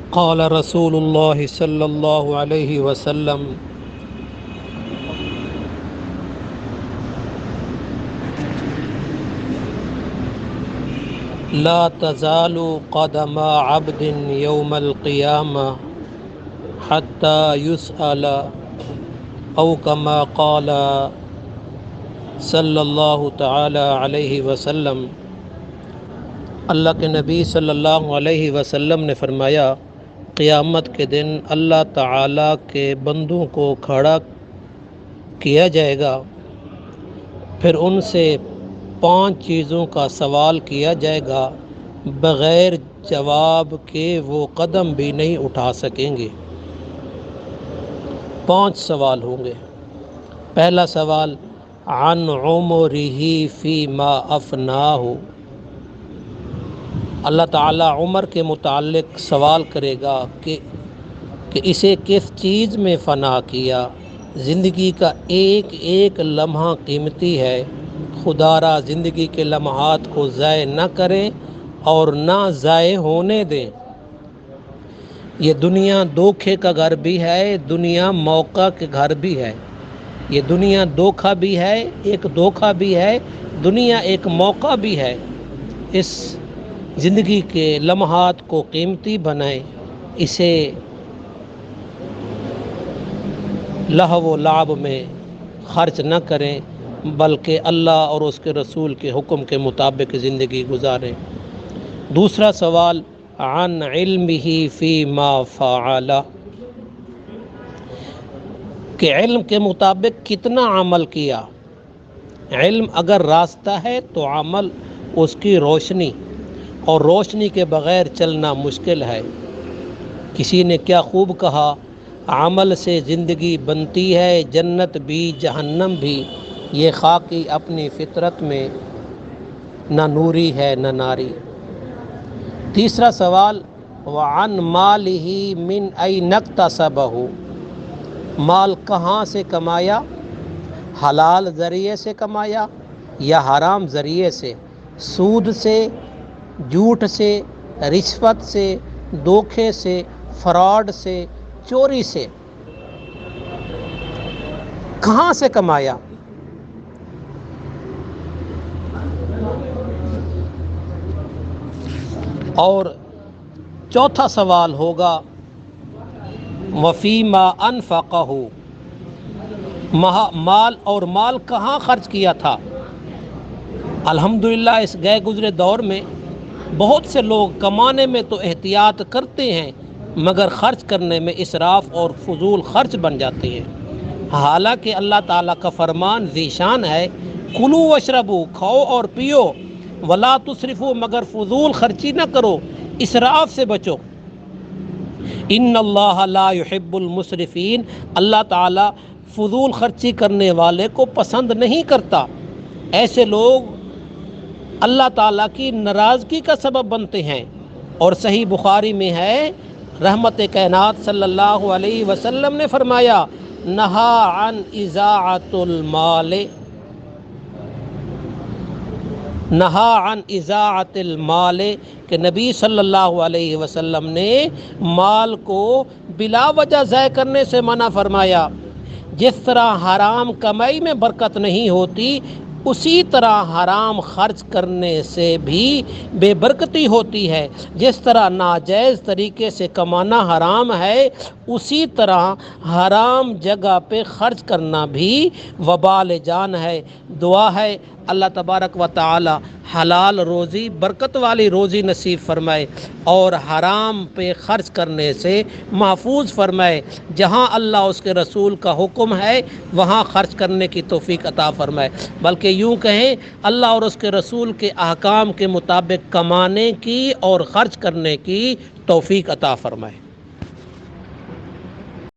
قال رسول الله صلى الله عليه وسلم لا تزال قدم عبد يوم القيامة حتى يسأل أو كما قال صلی اللہ تعالی علیہ وسلم۔ اللہ کے نبی صلی اللہ علیہ وسلم نے فرمایا، قیامت کے دن اللہ تعالی کے بندوں کو کھڑا کیا جائے گا، پھر ان سے 5 چیزوں کا سوال کیا جائے گا، بغیر جواب کے وہ قدم بھی نہیں اٹھا سکیں گے۔ 5 سوال ہوں گے۔ پہلا سوال عن عمرہ فیما افناہ، اللہ تعالیٰ عمر کے متعلق سوال کرے گا کہ اسے کس چیز میں فنا کیا۔ زندگی کا ایک ایک لمحہ قیمتی ہے، خدا را زندگی کے لمحات کو ضائع نہ کریں اور نہ ضائع ہونے دیں۔ یہ دنیا دھوکے کا گھر بھی ہے، دنیا موقع کے گھر بھی ہے۔ یہ دنیا دھوکا بھی ہے، ایک دھوکا بھی ہے، دنیا ایک موقع بھی ہے۔ اس زندگی کے لمحات کو قیمتی بنائیں، اسے لہو و لعب میں خرچ نہ کریں، بلکہ اللہ اور اس کے رسول کے حکم کے مطابق زندگی گزاریں۔ دوسرا سوال عن علمہ فیما فعل، کہ علم کے مطابق کتنا عمل کیا۔ علم اگر راستہ ہے تو عمل اس کی روشنی، اور روشنی کے بغیر چلنا مشکل ہے۔ کسی نے کیا خوب کہا، عمل سے زندگی بنتی ہے، جنت بھی جہنم بھی، یہ خاکی اپنی فطرت میں نہ نوری ہے نہ ناری۔ تیسرا سوال وعن مالہ من این اکتسبہ، مال کہاں سے کمایا، حلال ذریعے سے کمایا یا حرام ذریعے سے، سود سے، جھوٹ سے، رشوت سے، دھوکے سے، فراڈ سے، چوری سے، کہاں سے کمایا۔ اور چوتھا سوال ہوگا وفیما انفقہ، مال کہاں خرچ کیا تھا۔ الحمدللہ اس گئے گزرے دور میں بہت سے لوگ کمانے میں تو احتیاط کرتے ہیں، مگر خرچ کرنے میں اسراف اور فضول خرچ بن جاتے ہیں۔ حالانکہ اللہ تعالیٰ کا فرمان ذیشان ہے، کلو واشربو، کھاؤ اور پیو، ولا تسرفو، مگر فضول خرچی نہ کرو، اسراف سے بچو۔ ان اللہ لا يحب المسرفین، اللہ تعالیٰ فضول خرچی کرنے والے کو پسند نہیں کرتا۔ ایسے لوگ اللہ تعالیٰ کی ناراضگی کا سبب بنتے ہیں۔ اور صحیح بخاری میں ہے، رحمت کائنات صلی اللہ علیہ وسلم نے فرمایا، نہا عن اضاعۃ المال، نہا عن اضاعۃ المال، کہ نبی صلی اللہ علیہ وسلم نے مال کو بلا وجہ ضائع کرنے سے منع فرمایا۔ جس طرح حرام کمائی میں برکت نہیں ہوتی، اسی طرح حرام خرچ کرنے سے بھی بے برکتی ہوتی ہے۔ جس طرح ناجائز طریقے سے کمانا حرام ہے، اسی طرح حرام جگہ پہ خرچ کرنا بھی وبال جان ہے۔ دعا ہے اللہ تبارک و تعالی حلال روزی، برکت والی روزی نصیب فرمائے اور حرام پہ خرچ کرنے سے محفوظ فرمائے۔ جہاں اللہ اس کے رسول کا حکم ہے وہاں خرچ کرنے کی توفیق عطا فرمائے، بلکہ یوں کہیں اللہ اور اس کے رسول کے احکام کے مطابق کمانے کی اور خرچ کرنے کی توفیق عطا فرمائے۔